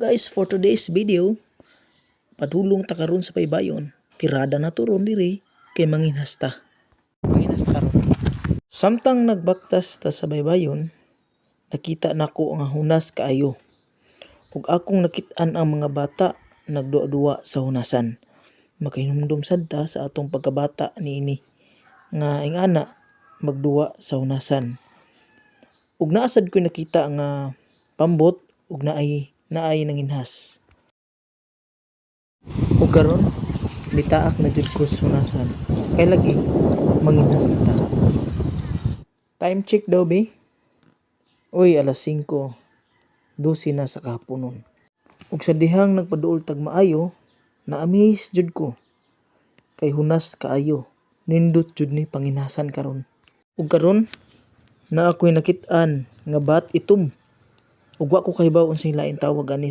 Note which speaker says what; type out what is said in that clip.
Speaker 1: Guys, for today's video, padulong ta karon sa paybayon. Tirada na to ron diri kay manginhas ta. Manginhas ta karon. Samtang nagbaktas ta sa baybayon, nakita nako nga hunas kaayo. Ug akong nakit-an ang mga bata nagduwa-duwa sa hunasan. Makahinumdum sad ta sa atong pagkabata niini nga ingana magduwa sa hunasan. Ug naa sad ko nakita nga pambot ug naay nanginhas. Ug karon nitaak na jud ko sa hunasan. Kay lagi manginhas na ta. Time check daw be. Uy, alas 5. 12 na sa kahaponon. Ug sa dihang nagpaduol tag maayo, na-amaze jud ko. Kay hunas kaayo. Nindot jud ni panginhasan karon. Ug karon na ako'y nakit-an nga bat itom. Ug wa ko kahibaw unsay lain tawag ani sa